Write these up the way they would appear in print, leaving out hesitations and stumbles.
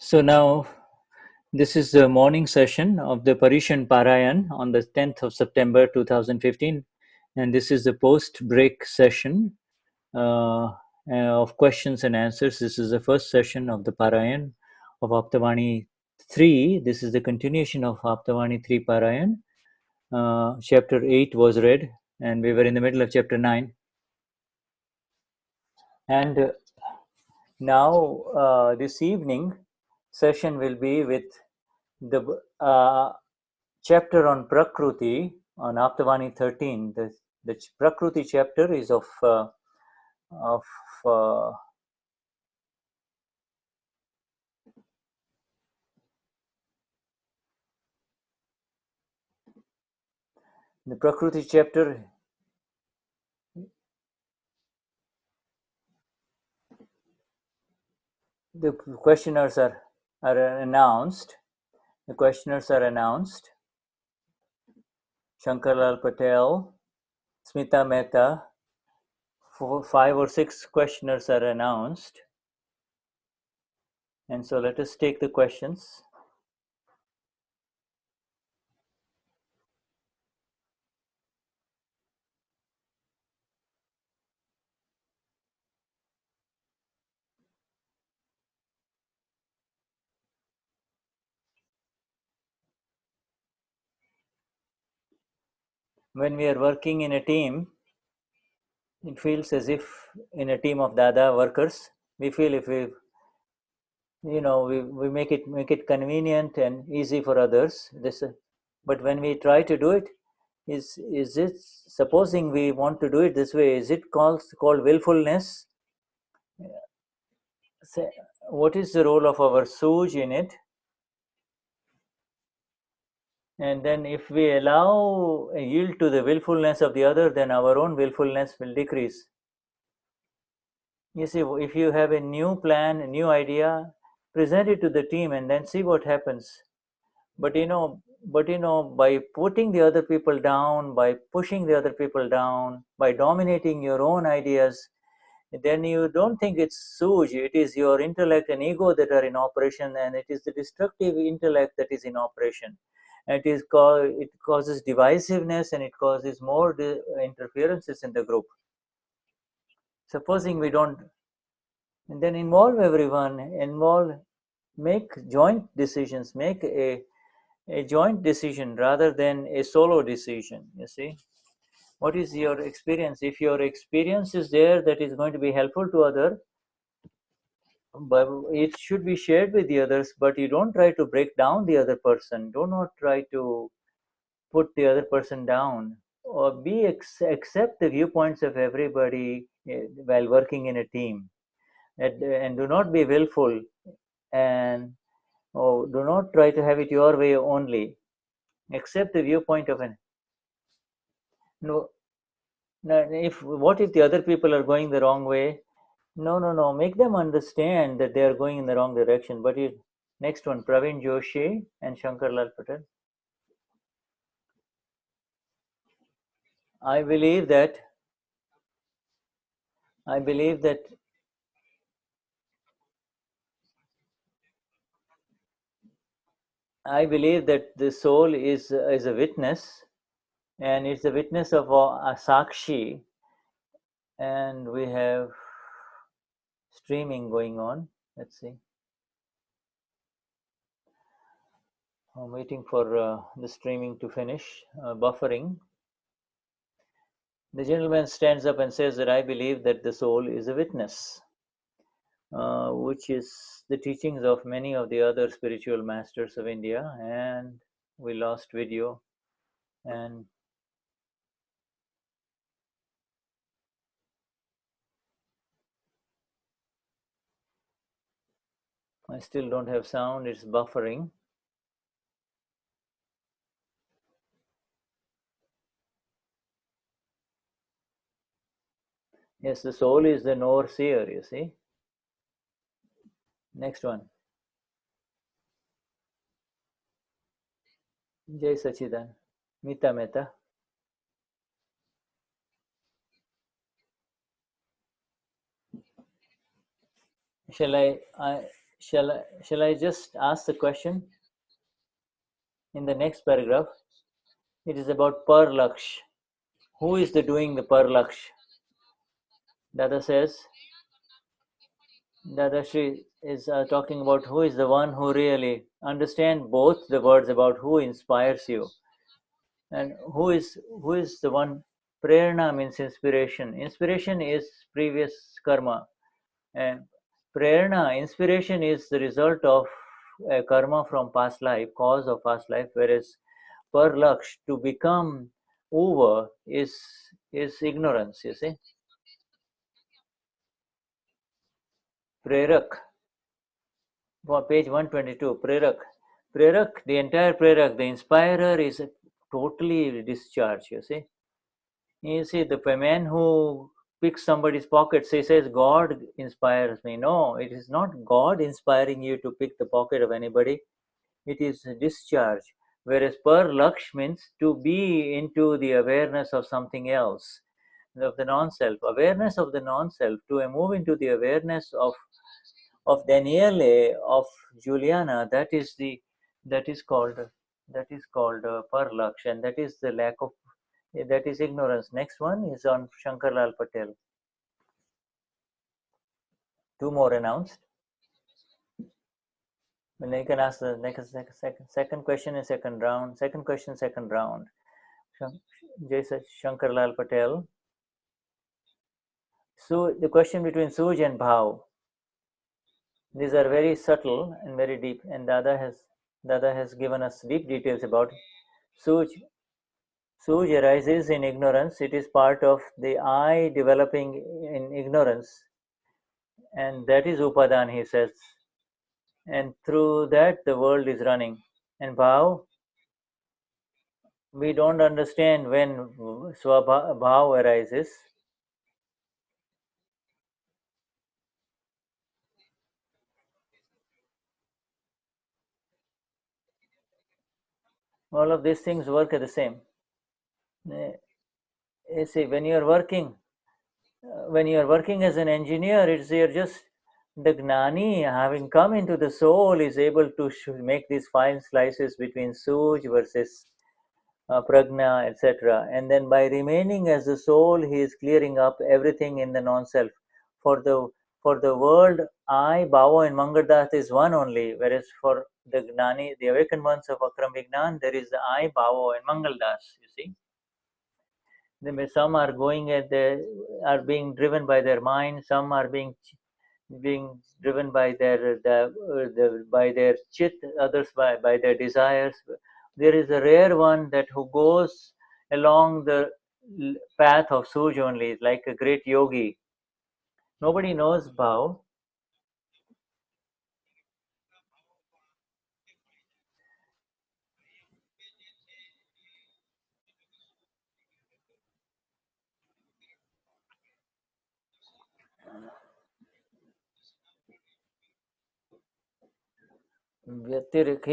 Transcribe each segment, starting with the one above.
So now this is the morning session of the Parisian Parayan on the 10th of September 2015, and this is the post-break session of questions and answers. This is the first session of the Parayan of Aptavani 3. This is the continuation of Aptavani 3 Parayan. Chapter 8 was read, and we were in the middle of chapter 9. And now this evening session will be with the chapter on Prakruti on Aptavani 13. The Prakruti chapter is of the Prakruti chapter. The questioners are announced. The questioners are announced. Shankarlal Patel, Smita Mehta, 5 or 6 questioners are announced. And so let us take the questions. When we are working in a team, it feels as if in a team of Dada workers, we feel if we we make it convenient and easy for others. But when we try to do it, is it, supposing we want to do it this way, is it called willfulness? What is the role of our Sooz in it? And then if we allow a yield to the willfulness of the other, then our own willfulness will decrease. You see, if you have a new plan, a new idea, present it to the team and then see what happens. But by putting the other people down, by pushing the other people down, by dominating your own ideas, then you don't think it's Sooz. It is your intellect and ego that are in operation, and it is the destructive intellect that is in operation. And it causes divisiveness, and it causes more interferences in the group. Supposing we don't, and then involve everyone, make joint decisions, make a joint decision rather than a solo decision. You see, what is your experience? If your experience is there that is going to be helpful to others, but it should be shared with the others, but you don't try to break down the other person. Do not try to put the other person down, or accept the viewpoints of everybody while working in a team, and do not be willful, and do not try to have it your way only. Accept the viewpoint of an no. What if the other people are going the wrong way? No. Make them understand that they are going in the wrong direction. But next one, Praveen Joshi and Shankar Lal Patel. I believe that the soul is a witness, and it's a witness of a sakshi, and we have streaming going on. Let's see. I'm waiting for the streaming to finish, buffering. The gentleman stands up and says that I believe that the soul is a witness, which is the teachings of many of the other spiritual masters of India, and we lost video, and I still don't have sound, it's buffering. Yes, the soul is the knower seer, you see. Next one. Jai Sachidan. Mita Mehta. Shall I Shall I just ask the question in the next paragraph? It is about parlaksh. Who is the doing the parlaksh? Dada says, Dadashri is talking about who is the one who really understand both the words about who inspires you and who is the one. Prerana means inspiration. Inspiration is previous karma, and prerana, inspiration, is the result of a karma from past life, cause of past life. Whereas parlaksh, to become over, is ignorance. You see, prerak, for page 122, prerak, the entire prerak, the inspirer is totally discharged. You see, the man who picks somebody's pockets, he says, God inspires me. No, it is not God inspiring you to pick the pocket of anybody. It is discharge. Whereas parlaksh means to be into the awareness of something else, of the non-self. Awareness of the non-self, to move into the awareness of Daniele, of Juliana, that is called parlaksh, and that is the lack of, that is ignorance. Next one is on Shankarlal Patel. Two more announced. Then you can ask the second question in second round. Second question, second round. Shankarlal Patel. So the question between Sooz and Bhav. These are very subtle and very deep, and Dada has given us deep details about Sooz. Sooz arises in ignorance. It is part of the I developing in ignorance, and that is Upadan, he says. And through that, the world is running. And Bhav, we don't understand when Bhav arises. All of these things work at the same. You see, when you are working as an engineer, you're just the Gnani, having come into the soul, is able to make these fine slices between Sooz versus Pragnya, etc. And then by remaining as the soul, he is clearing up everything in the non-self. For the world, I, Bhava, and Mangaldas is one only, whereas for the Gnani, the awakened ones of Akram Vignan, there is the I, Bhava, and Mangaldas. You see. Some are are being driven by their mind. Some are being driven by by their chit. Others by their desires. There is a rare one that who goes along the path of Suj only, like a great yogi. Nobody knows Bhav. Vyatirik,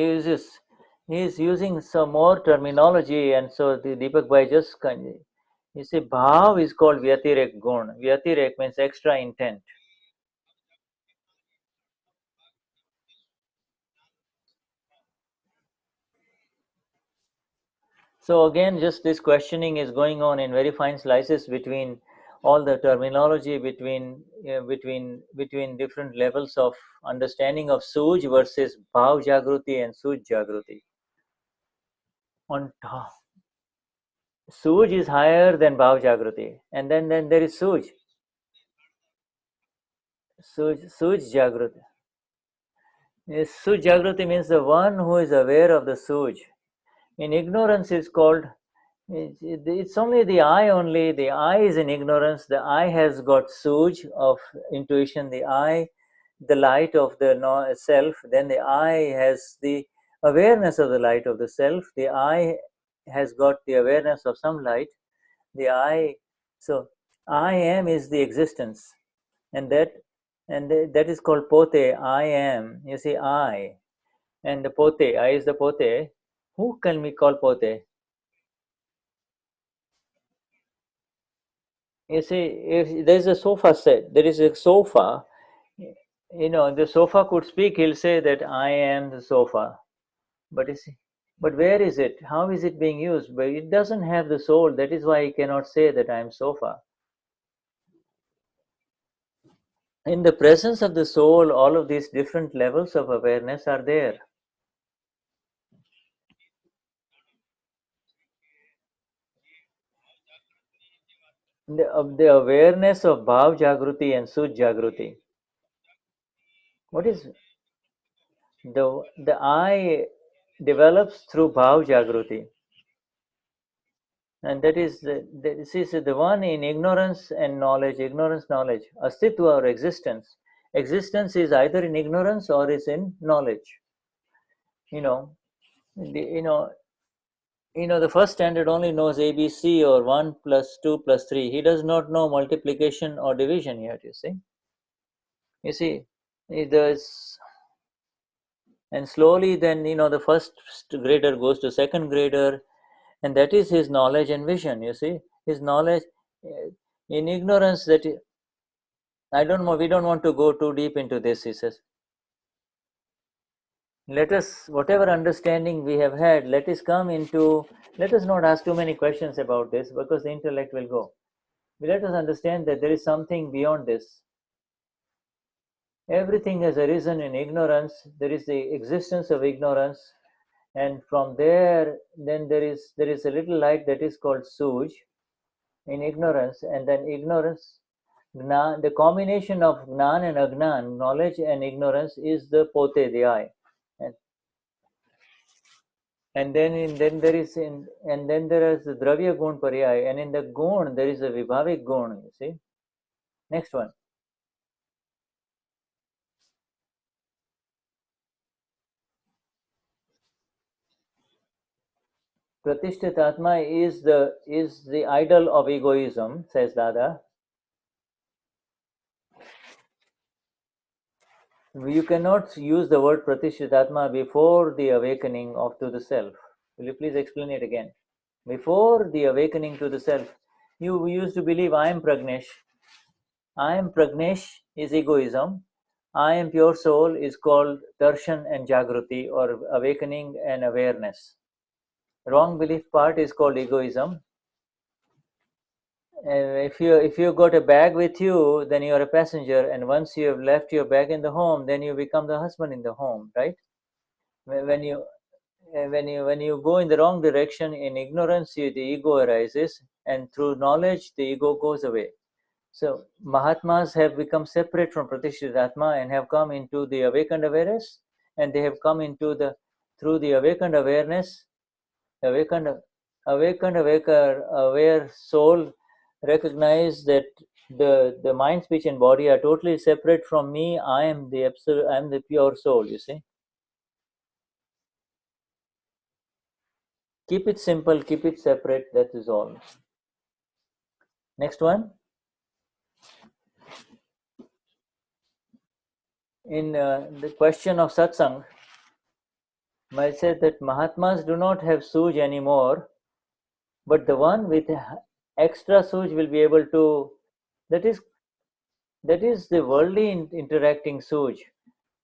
he is using some more terminology, and so the Deepak Bhai just you see, Bhav is called Vyatirek Gun. Vyatirek means extra intent. So again, just this questioning is going on in very fine slices between all the terminology, between different levels of understanding of Suj versus Bhav Jagruti and Suj Jagruti. On top, Suj is higher than Bhav Jagruti, and then there is Suj. Suj Jagruti. Yes, Suj Jagruti means the one who is aware of the Suj. In ignorance is called, it's only the I only. The I is in ignorance. The I has got Suj of intuition. The I, the light of the self. Then the I has the awareness of the light of the self. The I has got the awareness of some light. The I, so I am is the existence, and that is called pote. I am. You see, I, and the pote. I is the pote. Who can we call pote? You see, if there is a sofa set, there is a sofa. The sofa could speak. He'll say that I am the sofa. But but where is it? How is it being used? But it doesn't have the soul. That is why he cannot say that I am sofa. In the presence of the soul, all of these different levels of awareness are there. The awareness of Bhav Jagruti and Sooz Jagruti. What is the I develops through Bhav Jagruti. And that is this is the one in ignorance and knowledge, knowledge, astitva or existence. Existence is either in ignorance or is in knowledge. You know, the, the first standard only knows ABC or 1 plus 2 plus 3. He does not know multiplication or division yet, you see. He does, and slowly then, the first grader goes to second grader, and that is his knowledge and vision, you see. His knowledge, in ignorance, I don't know, we don't want to go too deep into this, he says. Let us, whatever understanding we have had, let us not ask too many questions about this because the intellect will go. Let us understand that there is something beyond this. Everything has arisen in ignorance. There is the existence of ignorance, and from there, then there is a little light that is called Sooz in ignorance, and then ignorance, the combination of Gnan and Agnan, knowledge and ignorance, is the Pote, the I. And then there is the Dravya Gun Paryay, and in the Gun there is a Vibhavik Gun, you see. Next one. Pratishthit Atma is the idol of egoism, says Dada. You cannot use the word Pratishthit Atma before the awakening to the self. Will you please explain it again? Before the awakening to the self, you used to believe I am Pragnesh. I am Pragnesh is egoism. I am pure soul is called darshan and jagruti, or awakening and awareness. Wrong belief part is called egoism. If you got a bag with you, then you are a passenger, and once you have left your bag in the home, then you become the husband in the home, right? When you go in the wrong direction in ignorance, the ego arises, and through knowledge the ego goes away. So Mahatmas have become separate from Pratishthit Atma and have come into the awakened awareness, and they have come into through the awakened awareness, awakened aware soul recognize that the mind, speech, and body are totally separate from me. I am the absolute. I am the pure soul. You see. Keep it simple. Keep it separate. That is all. Next one. In the question of satsang, I said that Mahatmas do not have Sooz anymore, but the one with extra Sooz will be able to. That is the worldly interacting Sooz.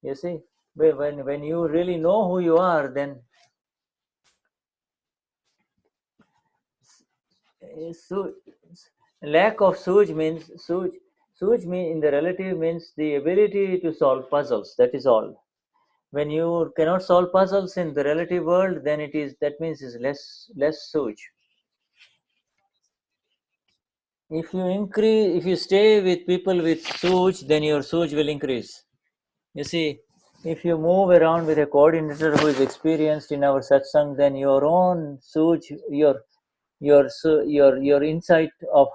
You see, when you really know who you are, then so lack of Sooz mean in the relative means the ability to solve puzzles. That is all. When you cannot solve puzzles in the relative world, then that means is less Sooz. If you stay with people with Sooz, then your Sooz will increase. You see, if you move around with a coordinator who is experienced in our satsang, then your own Sooz, your insight of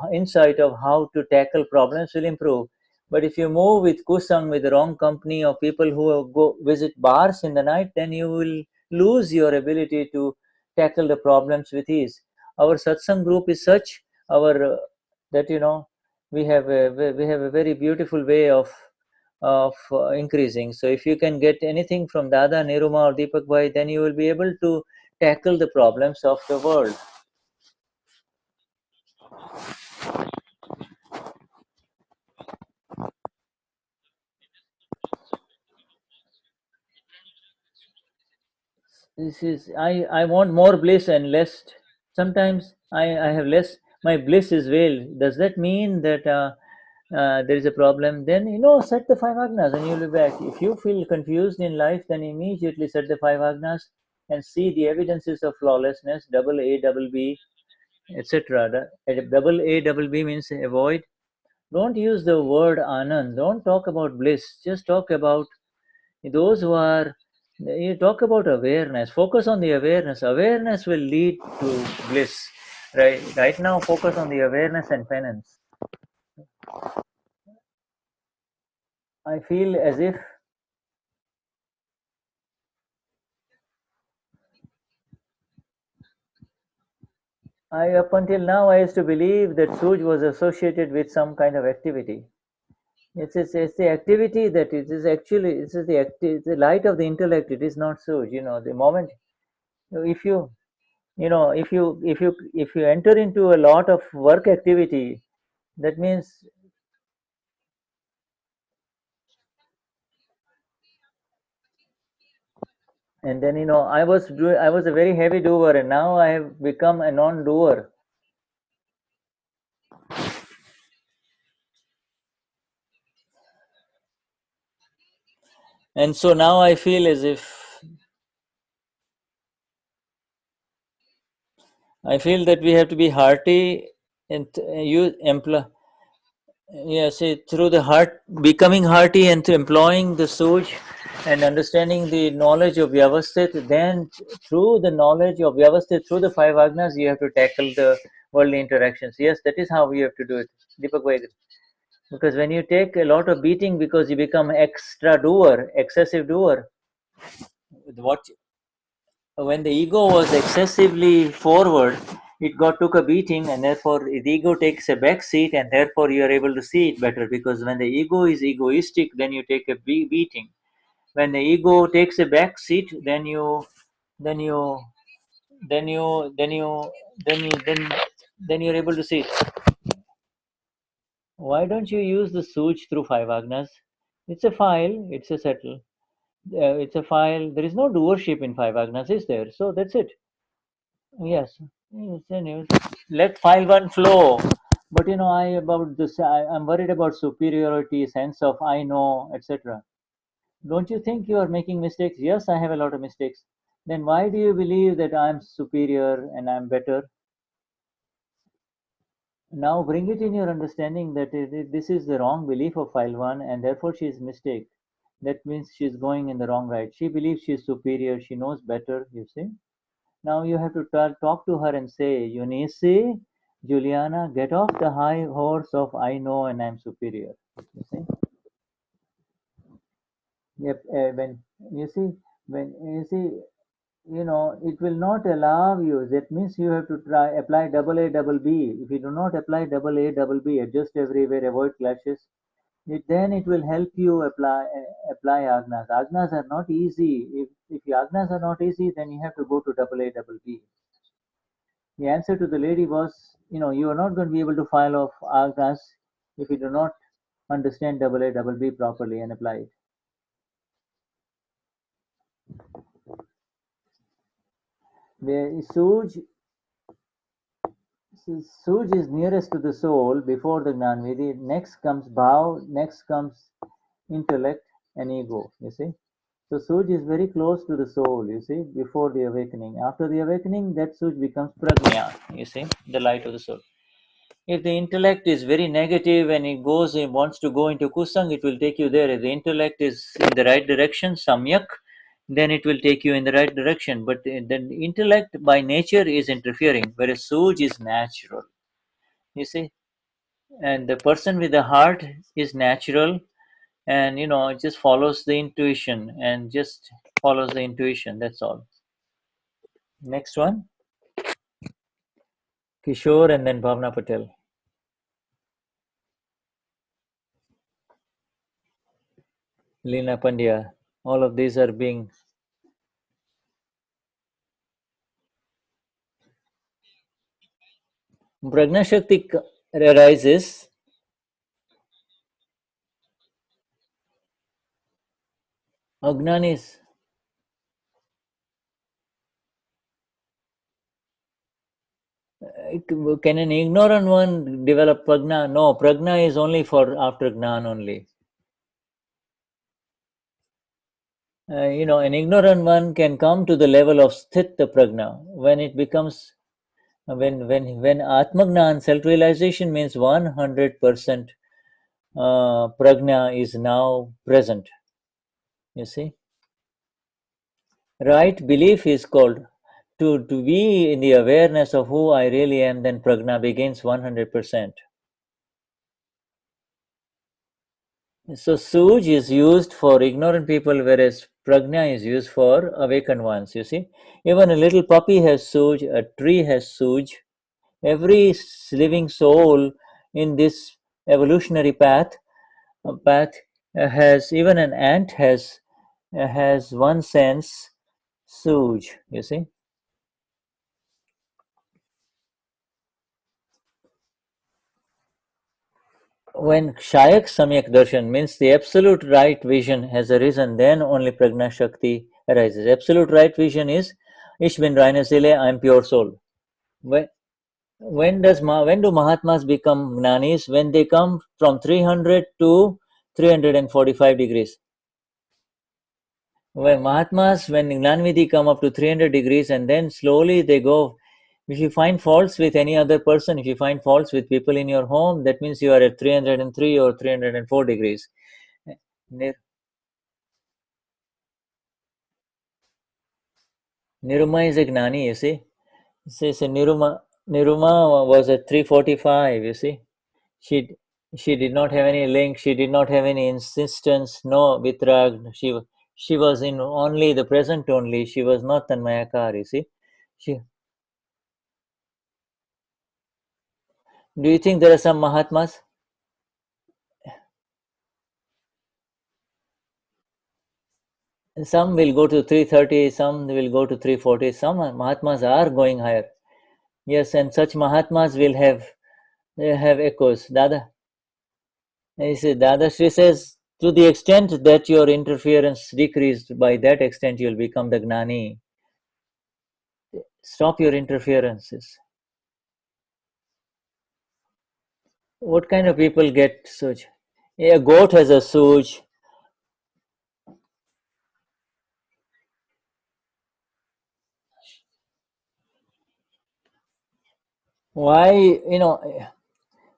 how to tackle problems will improve. But if you move with kusang, with the wrong company of people who go visit bars in the night, then you will lose your ability to tackle the problems with ease. Our satsang group is such our that we have a very beautiful way of increasing. So if you can get anything from Dada, Niruma, or Deepakbahi, then you will be able to tackle the problems of the world. This is I want more bliss and less. Sometimes I have less. My bliss is veiled. Does that mean that there is a problem? Then set the five agnas and you'll be back. If you feel confused in life, then immediately set the five agnas and see the evidences of flawlessness. Double A, double B, etc. Double A, double B means avoid. Don't use the word anand. Don't talk about bliss. Just talk about those who are. You talk about awareness. Focus on the awareness. Awareness will lead to bliss. Right now, focus on the awareness and penance. I feel as if up until now, I used to believe that Sooz was associated with some kind of activity. It's the activity that it is actually. It's the light of the intellect. It is not Sooz. The moment if you if you enter into a lot of work activity, that means. And then I was a very heavy doer, and now I have become a non-doer. And so now I feel as if I feel that we have to be hearty and use employ. Yes, through the heart, becoming hearty and through employing the Sooj and understanding the knowledge of Vyavasthit, then through the knowledge of Vyavasthit, through the five agnas, you have to tackle the worldly interactions. Yes, that is how we have to do it. Deepakbahi. Because when you take a lot of beating because you become extra doer, excessive doer, what when the ego was excessively forward, it got took a beating, and therefore the ego takes a back seat, and therefore you are able to see it better. Because when the ego is egoistic, then you take a beating. When the ego takes a back seat, then you then you then you then you then you're able to see it. Why don't you use the Suj through five agnas? It's a file. It's a settle. It's a file. There is no doership in five agnas, is there? So that's it. Yes. Yes, anyways, let file one flow. But I about this. I'm worried about superiority, sense of I know, etc. Don't you think you are making mistakes? Yes, I have a lot of mistakes. Then why do you believe that I'm superior and I'm better? Now bring it in your understanding that this is the wrong belief of file one, and therefore she is mistake. That means she's going in the wrong right. She believes she's superior. She knows better. You see. Now you have to talk to her and say, Eunice, Juliana, get off the high horse of I know and I'm superior. You see? Yep. When you see, it will not allow you. That means you have to try apply double A, double B. If you do not apply double A, double B, adjust everywhere, avoid clashes. Then it will help you apply agnas. Agnas are not easy. If the agnas are not easy, then you have to go to double A, double B. The answer to the lady was, you are not going to be able to file off agnas if you do not understand double A, double B properly and apply it. The Suj is nearest to the soul before the Gnanvidi. Next comes Bhav, next comes intellect and ego, you see. So Suj is very close to the soul, you see, before the awakening. After the awakening, that Suj becomes Pragnya, you see, the light of the soul. If the intellect is very negative and it wants to go into kusang, it will take you there. If the intellect is in the right direction, samyak, then it will take you in the right direction. But the intellect by nature is interfering, whereas Suj is natural. You see, and the person with the heart is natural, and it just follows the intuition and just follows the intuition. That's all. Next one, Kishore, and then Bhavna Patel, Leena Pandya. All of these are being Prajna Shakti arises. Agnan is Can an ignorant one develop pragna? No, pragna is only for after Gnan only. An ignorant one can come to the level of sthita pragna when it becomes when atmagnan, self-realization, means 100% pragna is now present. You see, right belief is called to be in the awareness of who I really am. Then pragna begins 100%. So Sooz is used for ignorant people, whereas Pragnya is used for awakened ones. You see, even a little puppy has Sooz, a tree has Sooz. Every living soul in this evolutionary path has, even an ant has one sense, Sooz. You see, when Shayak Samyak Darshan means the absolute right vision has arisen, then only Pragna Shakti arises. Absolute right vision is Ich bin reine Seele, I am pure soul. When, when do Mahatmas become Gnanis? When they come from 300 to 345 degrees. When Mahatmas, when Gnanvidhi come up to 300 degrees, and then slowly they go. If you find faults with any other person, if you find faults with people in your home, that means you are at 303 or 304 degrees. Niruma is a Gnani, you see. So Niruma was at 345, you see. She she did not have any link, she did not have any insistence, no vitrag. She was in only the present only. She was not Tanmayakar, you see. She, do you think there are some Mahatmas? Some will go to 330, some will go to 340, some Mahatmas are going higher. Yes, and such Mahatmas will have echoes. Dadashri says, to the extent that your interference decreased, by that extent you'll become the Gnani. Stop your interferences. What kind of people get Sooch? A goat has a Sooch. Why,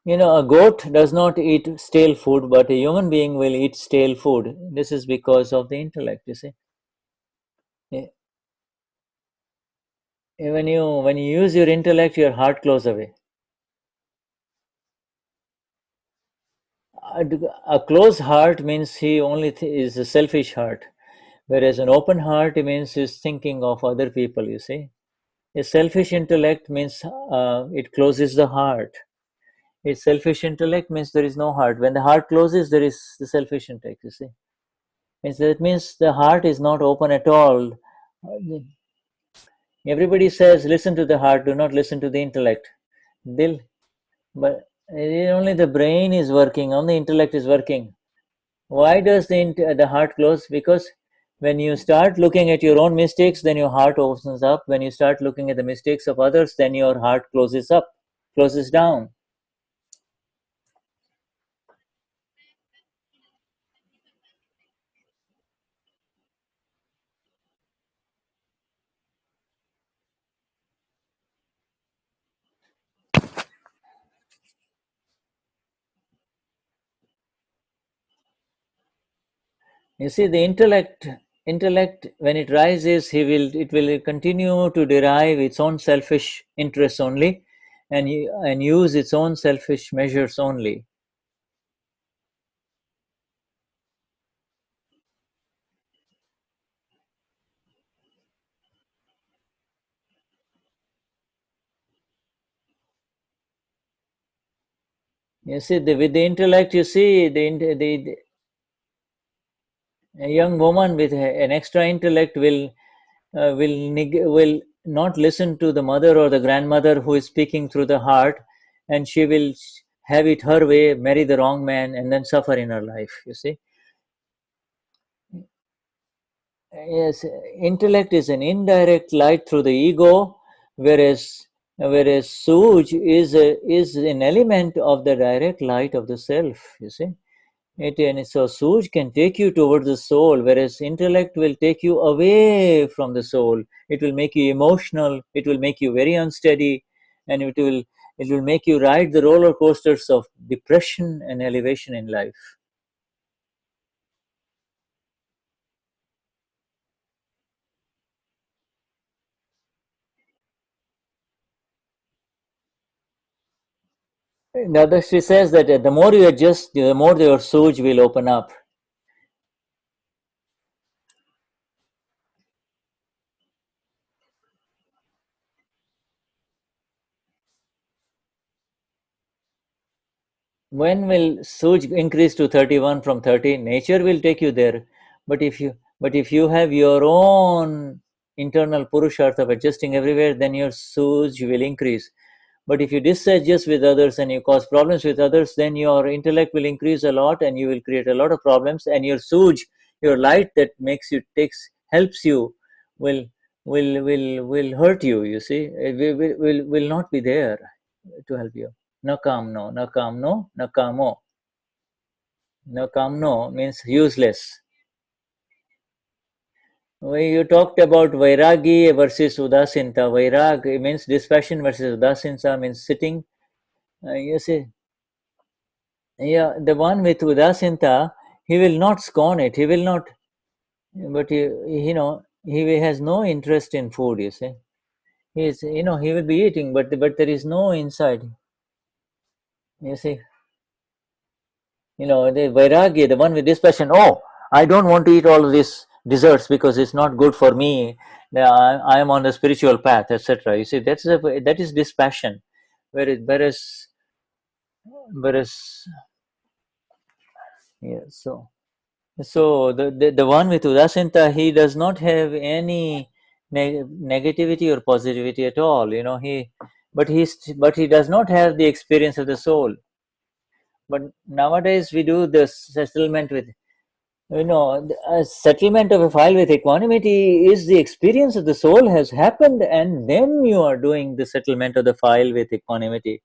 a goat does not eat stale food, but a human being will eat stale food. This is because of the intellect, you see. Eh, when you use your intellect, your heart goes away. A closed heart means he only is a selfish heart, whereas an open heart means he's thinking of other people. You see, a selfish intellect means it closes the heart. A selfish intellect means there is no heart. When the heart closes, there is the selfish intellect. You see, that means the heart is not open at all. Everybody says, "Listen to the heart. Do not listen to the intellect." Dil, but only the brain is working. Only intellect is working. Why does the heart close? Because when you start looking at your own mistakes, then your heart opens up. When you start looking at the mistakes of others, then your heart closes up, closes down. You see, the intellect, when it rises, it will continue to derive its own selfish interests only, and use its own selfish measures only. You see, with the intellect, you see a young woman with an extra intellect will not listen to the mother or the grandmother who is speaking through the heart, and she will have it her way, marry the wrong man, and then suffer in her life. You see, yes, intellect is an indirect light through the ego, whereas whereas Sooz is an element of the direct light of the self, you see. And so Sooz can take you towards the soul, whereas intellect will take you away from the soul. It will make you emotional, it will make you very unsteady, and it will make you ride the roller coasters of depression and elevation in life. Now, she says that the more you adjust, the more your Sooz will open up. When will Suj increase to 31 from 30? Nature will take you there. But if you have your own internal Purusharth of adjusting everywhere, then your Suj will increase. But if you disadjust with others and you cause problems with others, then your intellect will increase a lot and you will create a lot of problems, and your Suj, your light that helps you, will will hurt you, you see. It will not be there to help you. Nakamno, nakamno, nakamo. Nakamno means useless. When you talked about Vairagi versus Udasinta, Vairag means dispassion versus Udasinta means sitting. You see, yeah, the one with Udasinta, he will not scorn it. He will not, but he has no interest in food. You see, he will be eating, but there is no inside. You see, the vairagya, the one with dispassion. Oh, I don't want to eat all of these desserts because it's not good for me. I am on the spiritual path, etc. You see, that is dispassion. Whereas, yeah. So the one with Udasinta, he does not have any negativity or positivity at all. But he does not have the experience of the soul. But nowadays we do the settlement with a settlement of a file with equanimity is the experience of the soul has happened, and then you are doing the settlement of the file with equanimity.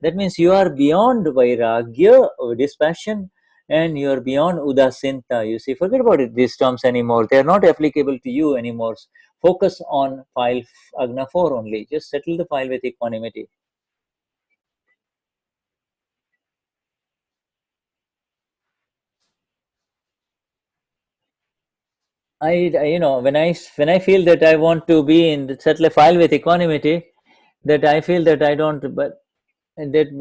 That means you are beyond vairagya, or dispassion, and you are beyond udasinta. You see, forget about these terms anymore. They are not applicable to you anymore. Focus on file Agna 4 only. Just settle the file with equanimity. When I feel that I want to be in the settle a file with equanimity, that I feel that I don't, but then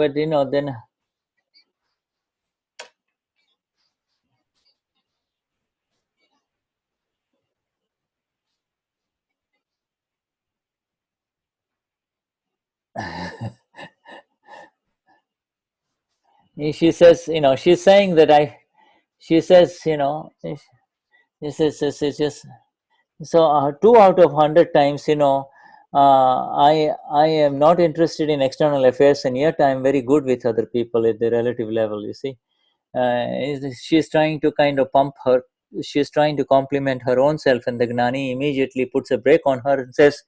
she says, she's saying that she says, it's just so 2 out of 100 times, I am not interested in external affairs, and yet I am very good with other people at the relative level. You see, she's trying to kind of she's trying to compliment her own self, and the Gnani immediately puts a brake on her and says,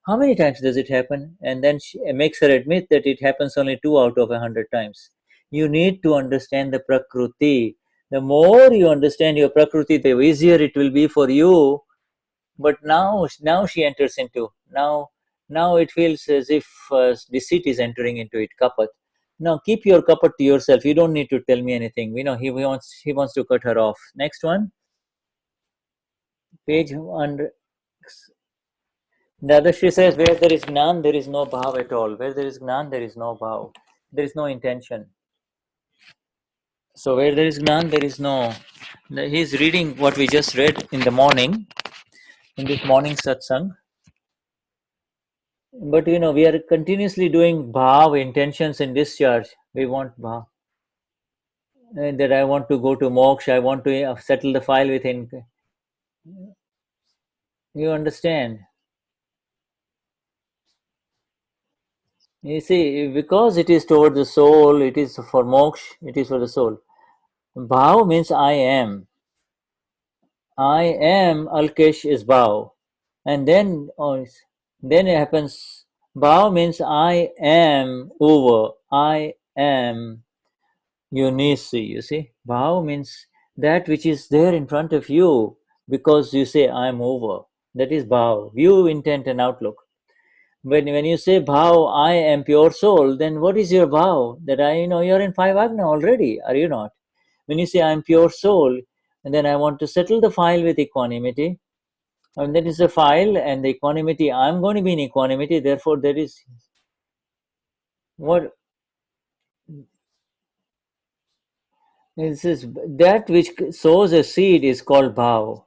how many times does it happen? And then she makes her admit that it happens only 2 out of 100 times. You need to understand the Prakruti. The more you understand your Prakruti, the easier it will be for you. But now she enters into now it feels as if deceit is entering into it. Kapat. Now keep your kapat to yourself. You don't need to tell me anything. He wants to cut her off. Next one, page 100. Dadashri says, where there is Gnan, there is no bhav at all. Where there is Gnan, there is no bhav. There is no intention. So where there is Gnan, there is no. He's reading what we just read in the morning, in this morning satsang. But we are continuously doing bhav, intentions, and discharge. We want bhav. That I want to go to moksha, I want to settle the file within. You understand? You see, because it is toward the soul, it is for moksha, it is for the soul. Bhav means I am. I am Alkesh is Bhav. And then it happens Bhav means I am over. I am unisi. You see, bhav means that which is there in front of you because you say I am over. That is bhav, view, intent, and outlook. When you say bhav, I am pure soul, then what is your bhav? That you're in five agna already, are you not? When you say I am pure soul, and then I want to settle the file with equanimity, and that is a file, and the equanimity, I'm going to be in equanimity, therefore there is what this is that which sows a seed is called bhav.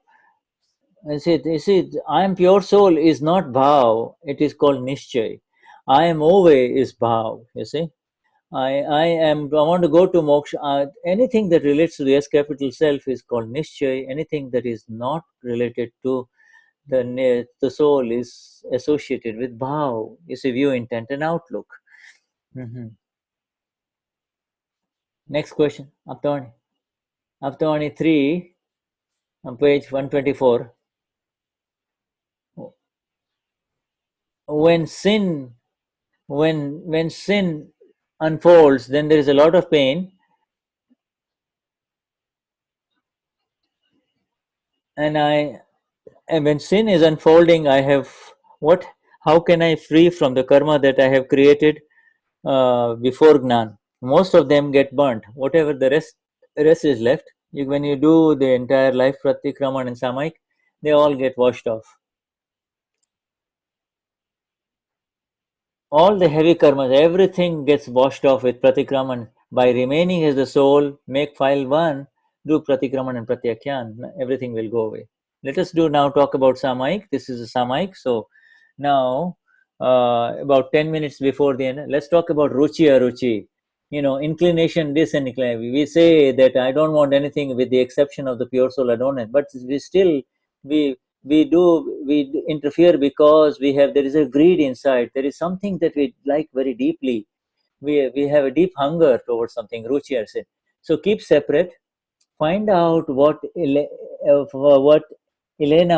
I am pure soul is not bhav, it is called nischay. I am ove is bhav, you see. I want to go to moksha. Anything that relates to the S capital self is called nischay. Anything that is not related to the soul is associated with bhav. You see, view, intent, and outlook. Mhm. Next question, Aptavani. Aptavani 3 on page 124. When sin, when sin unfolds, then there is a lot of pain, and when sin is unfolding, I have what? How can I free from the karma that I have created before Gnan? Most of them get burnt. Whatever the rest is left. When you do the entire life pratikraman and samayik, they all get washed off. All the heavy karmas, everything gets washed off with pratikraman. By remaining as the soul, make file 1, do pratikraman and pratyakyan, everything will go away. Let us now talk about samayik. This is a samayik. So now, about 10 minutes before the end, let's talk about ruchi aruchi. Inclination, this and inclination. We say that I don't want anything with the exception of the pure soul. I don't have, but we we interfere because there is a greed inside. There is something that we like very deeply. We have a deep hunger towards something. Ruchi, I said. So keep separate. Find out what Elena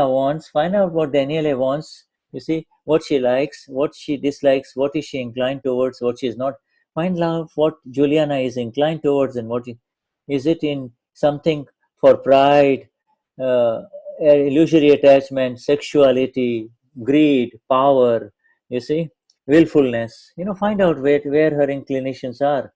wants. Find out what Daniela wants. You see what she likes, what she dislikes, what is she inclined towards, what she is not. Find out what Juliana is inclined towards, and is it in something for pride, uh, illusory attachment, sexuality, greed, power. You see, willfulness. Find out where her inclinations are.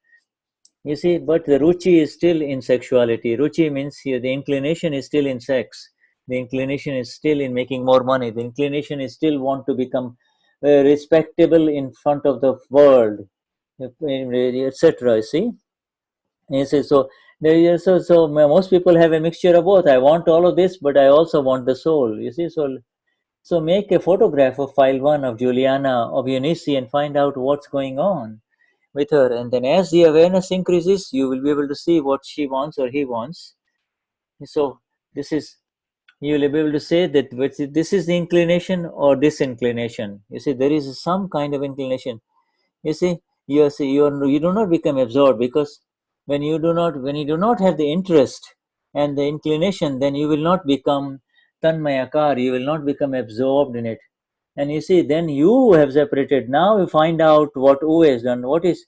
You see, but the ruchi is still in sexuality. Ruchi means here the inclination is still in sex. The inclination is still in making more money. The inclination is still want to become respectable in front of the world, etc. See, you see, so most people have a mixture of both. I want all of this, but I also want the soul. You see, so make a photograph of file 1 of Juliana of Eunice and find out what's going on with her, and then as the awareness increases you will be able to see what she wants or he wants. So this is you will be able to say that this is the inclination or disinclination. You see, there is some kind of inclination. You see, you do not become absorbed, because when you do not have the interest and the inclination, then you will not become tanmayakar, you will not become absorbed in it. And you see, then you have separated. Now you find out what U has done. What is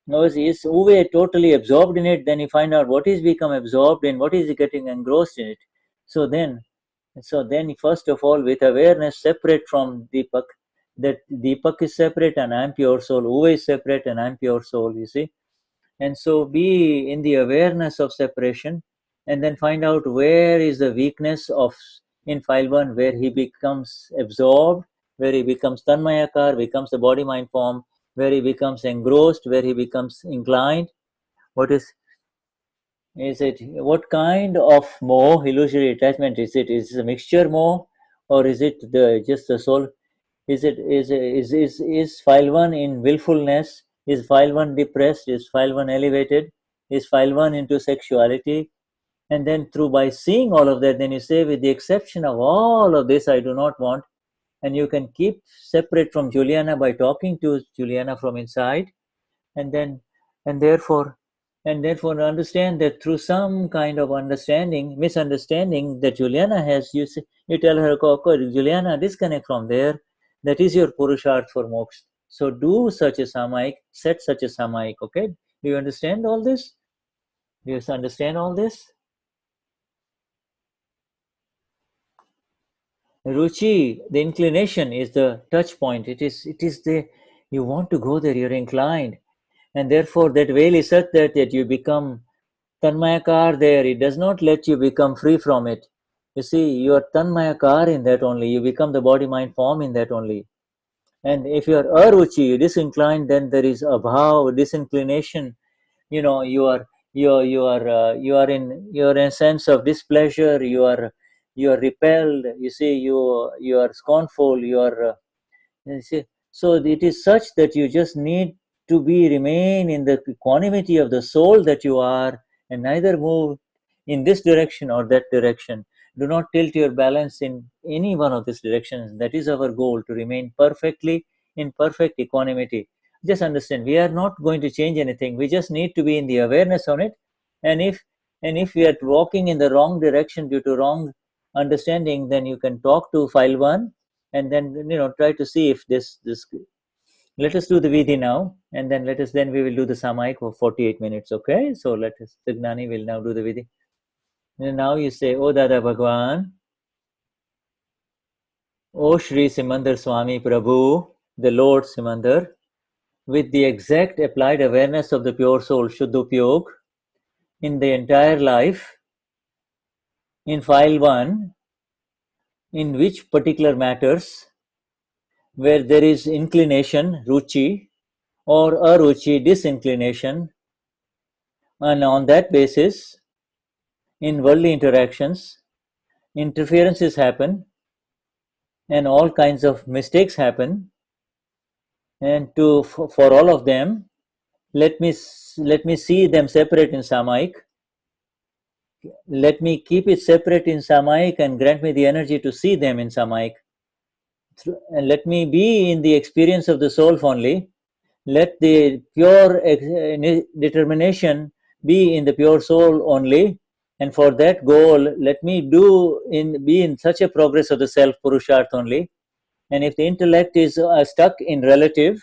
no, is Uwe totally absorbed in it? Then you find out what is become absorbed in, what is he getting engrossed in it. So then, first of all, with awareness separate from Deepak, that Deepak is separate and I am pure soul. Uwe is separate and I am pure soul. You see, and so be in the awareness of separation, and then find out where is the weakness of in file 1, where he becomes absorbed, where he becomes tanmayakar, becomes the body mind form, where he becomes engrossed, where he becomes inclined. What is it? What kind of moh, illusory attachment is it? Is it a mixture moh, or is it the just the soul? Is file 1 in willfulness? Is file 1 depressed? Is file 1 elevated? Is file 1 into sexuality? And then through by seeing all of that, then you say, with the exception of all of this, I do not want. And you can keep separate from Juliana by talking to Juliana from inside, and then and therefore understand that through some kind of misunderstanding that Juliana has, you tell her, Juliana, disconnect from there. That is your Purusharth for moksha. So do such a Samayik, set such a Samayik, okay? Do you understand all this? Do you understand all this? Ruchi, the inclination is the touch point. It is the, you want to go there, you're inclined. And therefore that veil is such that you become Tanmayakar there. It does not let you become free from it. You see, you are Tanmayakar in that only. You become the body, mind, form in that only. And if you are aRuchi, disinclined, then there is abhav, disinclination. You know, you are in a sense of displeasure. You are repelled. You see, you are scornful. You see, so it is such that you just need to remain in the equanimity of the soul that you are, and neither move in this direction or that direction. Do not tilt your balance in any one of these directions. That is our goal, to remain perfectly in perfect equanimity. Just understand, we are not going to change anything. We just need to be in the awareness on it. And if we are walking in the wrong direction due to wrong understanding, then you can talk to file one, and then try to see if this let us do the vidhi now, and then we will do the samayik for 48 minutes. Okay, so let us, the Gnani will now do the vidhi. And now you say, "O Dada Bhagwan, O Shri Simandar Swami Prabhu, the Lord Simandar, with the exact applied awareness of the pure soul Shuddhupyog in the entire life, in file 1, in which particular matters where there is inclination, Ruchi, or aRuchi, disinclination, and on that basis, in worldly interactions, interferences happen, and all kinds of mistakes happen. And for all of them, let me see them separate in Samayik. Let me keep it separate in Samayik and grant me the energy to see them in Samayik. And let me be in the experience of the soul only. Let the pure determination be in the pure soul only. And for that goal, let me be in such a progress of the self Purusharth only. And if the intellect is stuck in relative,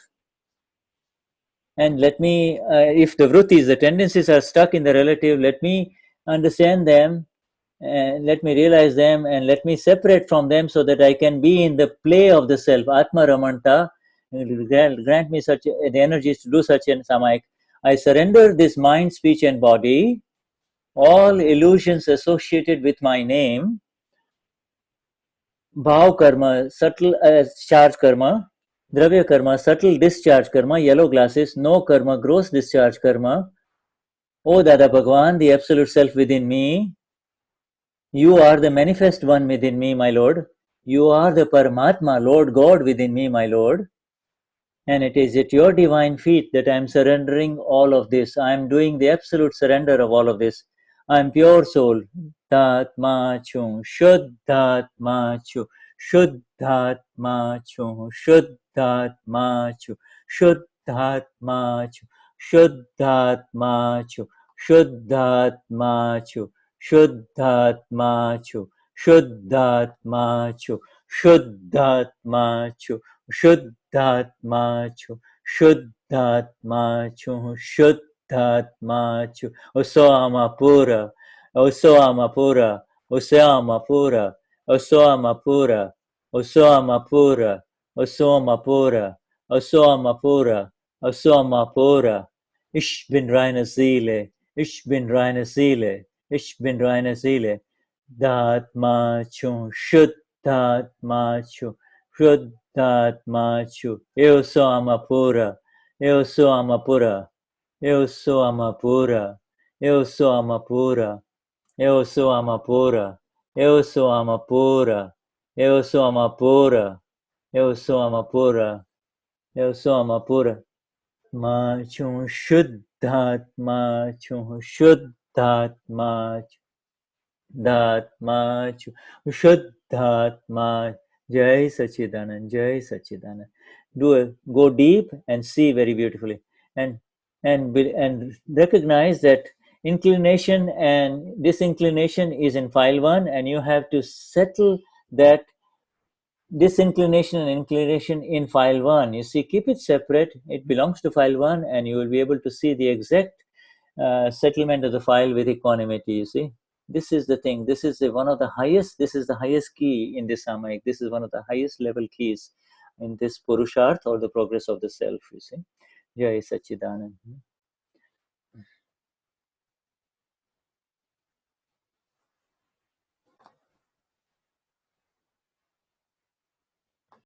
and let me, if the vrittis, the tendencies are stuck in the relative, let me understand them, and let me realize them, and let me separate from them so that I can be in the play of the self, Atma Ramanta. Grant me such the energies to do such an Samayik. I surrender this mind, speech, and body, all illusions associated with my name, bhav karma, subtle charge karma, dravya karma, subtle discharge karma, yellow glasses, no karma, gross discharge karma. O Dada Bhagwan, the absolute self within me, you are the manifest one within me, my Lord. You are the Paramatma, Lord God within me, my Lord. And it is at your divine feet that I am surrendering all of this. I am doing the absolute surrender of all of this. I am pure soul. Tatma chung, Shuddhatma chu, Shuddhatma chu, Shuddhatma chu, Shuddhatma chu, Shuddhatma chu, Shuddhatma chu, Shuddhatma chu, Shuddhatma chu, Shuddhatma chu, Shuddhatma chu, Shuddhatma chu, Shuddhatma chu, Osamapura, Osamapura, Osamapura, Osamapura, Osamapura, Osamapura, Osamapura, Osamapura. Ich bin reine Seele, ich bin reine Seele, ich bin reine Seele. Dhatma chu, Shuddhatma chu, Shuddhatma chu. Eu sou Amapura, eu sou Amapura, eu sou Amapura, eu sou Amapura, eu sou Amapura, eu sou Amapura, eu sou Amapura, eu sou Amapura, eu sou Amapura. Ma chu, Shuddhatma chu, Shuddhatma chu. Dhatma chu, Shuddhatma. Jai Sachidanand, Jai Sachidanand. Go deep and see very beautifully, and recognize that inclination and disinclination is in file 1, and you have to settle that disinclination and inclination in file 1. You see, keep it separate. It belongs to file 1, and you will be able to see the exact settlement of the file with equanimity. You see, this is the thing. This is one of the highest. This is the highest key in this Samayik. This is one of the highest level keys in this Purusharth, or the progress of the self. You see, Jai Sachidanand.